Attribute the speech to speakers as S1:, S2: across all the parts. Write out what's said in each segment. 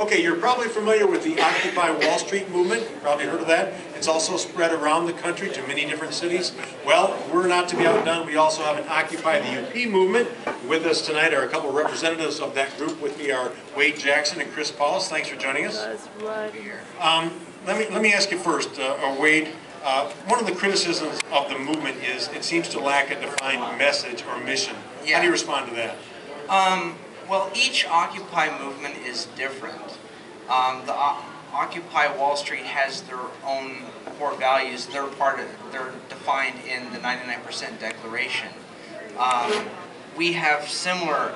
S1: Okay, you're probably familiar with the Occupy Wall Street movement. You've probably heard of that. It's also spread around the country to many different cities. Well, we're not to be outdone. We also have an Occupy the UP movement. With us tonight are a couple of representatives of that group. With me are Wade Jackson and Chris Paulus. Thanks for joining us. Let me ask you first, Wade. One of the criticisms of the movement is it seems to lack a defined message or mission.
S2: Yeah.
S1: How do you respond to that?
S2: Well, each Occupy movement is different. The Occupy Wall Street has their own core values. They're defined in the 99% Declaration. We have similar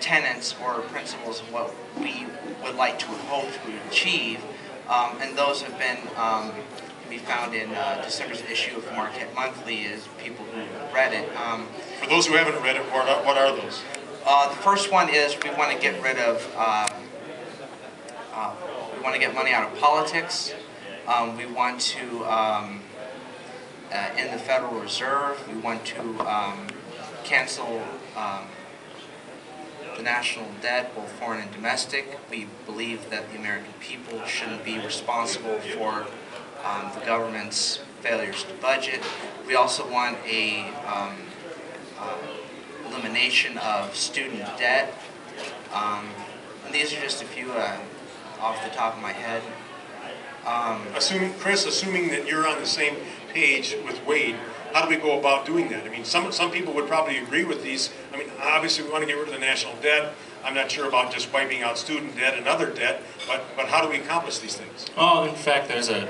S2: tenets or principles of what we would like to hope to achieve, and those have been can be found in December's issue of Marquette Monthly. As people who read it.
S1: For those who haven't read it, what are those?
S2: The first one is we want to get rid of, we want to get money out of politics. We want to end the Federal Reserve. We want to cancel the national debt, both foreign and domestic. We believe that the American people shouldn't be responsible for the government's failures to budget. We also want a elimination of student debt. And these are just a few off the top of my head.
S1: Chris, assuming that you're on the same page with Wade, how do we go about doing that? I mean, some people would probably agree with these. I mean, obviously we want to get rid of the national debt. I'm not sure about just wiping out student debt and other debt, but how do we accomplish these things?
S3: Oh, in fact, there's a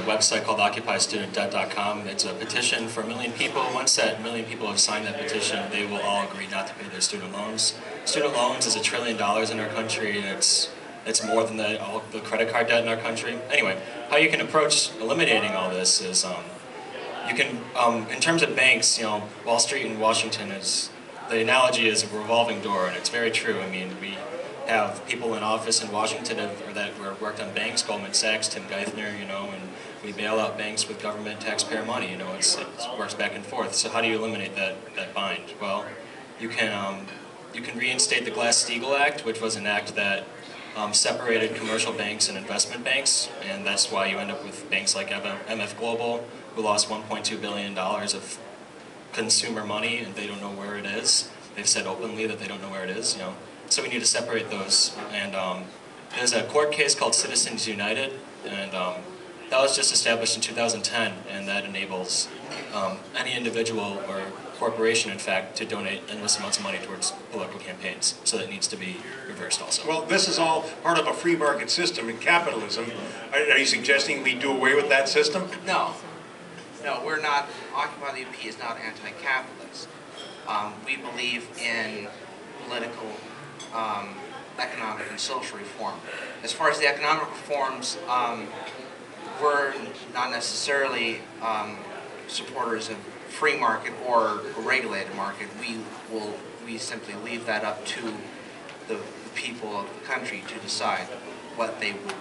S3: website called OccupyStudentDebt.com. It's a petition for 1 million people. Once that 1 million people have signed that petition, they will all agree not to pay their student loans. Student loans is $1 trillion in our country, and it's more than all the credit card debt in our country. Anyway, how you can approach eliminating all this is you can, in terms of banks, you know, Wall Street in Washington is. The analogy is a revolving door, and it's very true. I mean, we have people in office in Washington that worked on banks, Goldman Sachs, Tim Geithner, you know, and we bail out banks with government taxpayer money. You know, it works back and forth. So how do you eliminate that bind? Well, you can reinstate the Glass-Steagall Act, which was an act that separated commercial banks and investment banks, and that's why you end up with banks like MF Global, who lost $1.2 billion of consumer money, and they don't know where it is. They've said openly that they don't know where it is, you know. So we need to separate those. And there's a court case called Citizens United, and that was just established in 2010, and that enables any individual or corporation, in fact, to donate endless amounts of money towards political campaigns. So that needs to be reversed also.
S1: Well, this is all part of a free market system in capitalism. Are you suggesting we do away with that system?
S2: No. No, we're not. Occupy the UP is not anti-capitalist. We believe in political, economic, and social reform. As far as the economic reforms, we're not necessarily supporters of free market or a regulated market. We simply leave that up to the people of the country to decide what they would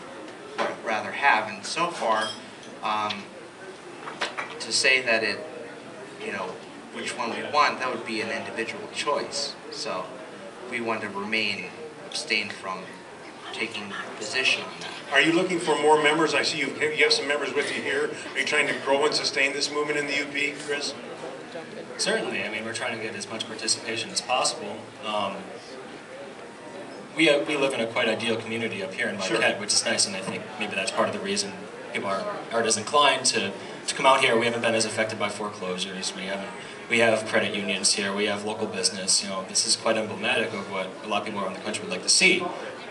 S2: rather have. And so far, to say that which one we want, that would be an individual choice. So we want to abstain from taking a position on that.
S1: Are you looking for more members? I see you have some members with you here. Are you trying to grow and sustain this movement in the UP, Chris?
S3: Certainly. I mean, we're trying to get as much participation as possible. We live in a quite ideal community up here in Marquette, which is nice, and I think maybe that's part of the reason people aren't as inclined to come out here. We haven't been as affected by foreclosures. We have credit unions here. We have local business. You know, this is quite emblematic of what a lot of people around the country would like to see.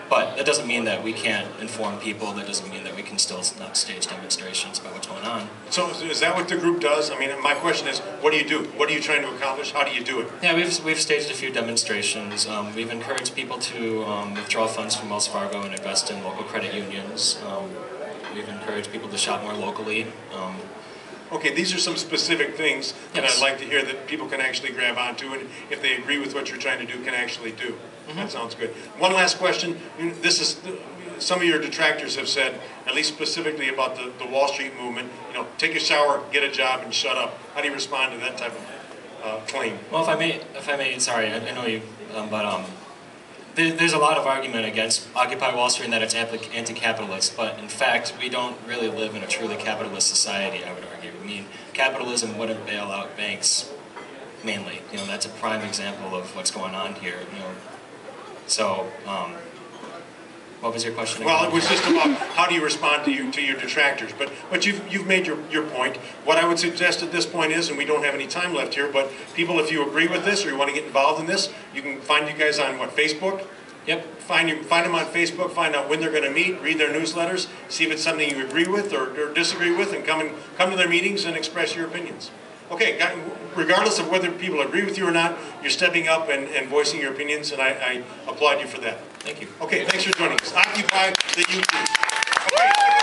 S3: But that doesn't mean that we can't inform people. That doesn't mean that we can still not stage demonstrations about what's going on.
S1: So is that what the group does? I mean, my question is, what do you do? What are you trying to accomplish? How do you do it?
S3: Yeah, we've staged a few demonstrations. We've encouraged people to withdraw funds from Wells Fargo and invest in local credit unions. We've encouraged people to shop more locally.
S1: Okay, these are some specific things that
S3: Yes.
S1: I'd like to hear that people can actually grab onto, and if they agree with what you're trying to do, can actually do. Mm-hmm. That sounds good. One last question. Some of your detractors have said, at least specifically about the Wall Street movement, you know, take a shower, get a job, and shut up. How do you respond to that type of claim?
S3: Well, if I may, sorry, I know you, but There's a lot of argument against Occupy Wall Street and that it's anti-capitalist, but in fact, we don't really live in a truly capitalist society, I would argue. I mean, capitalism wouldn't bail out banks, mainly. You know, that's a prime example of what's going on here. You know, so what was your question again?
S1: Well, it was just about how do you respond to your detractors. But you've made your point. What I would suggest at this point is, and we don't have any time left here, but people, if you agree with this or you want to get involved in this, you can find you guys on what, Facebook?
S3: Yep.
S1: Find them on Facebook, find out when they're going to meet, read their newsletters, see if it's something you agree with or disagree with, and come to their meetings and express your opinions. Okay, regardless of whether people agree with you or not, you're stepping up and voicing your opinions, and I applaud you for that.
S3: Thank you.
S1: Okay, thanks for joining us. Occupy the UP. Okay.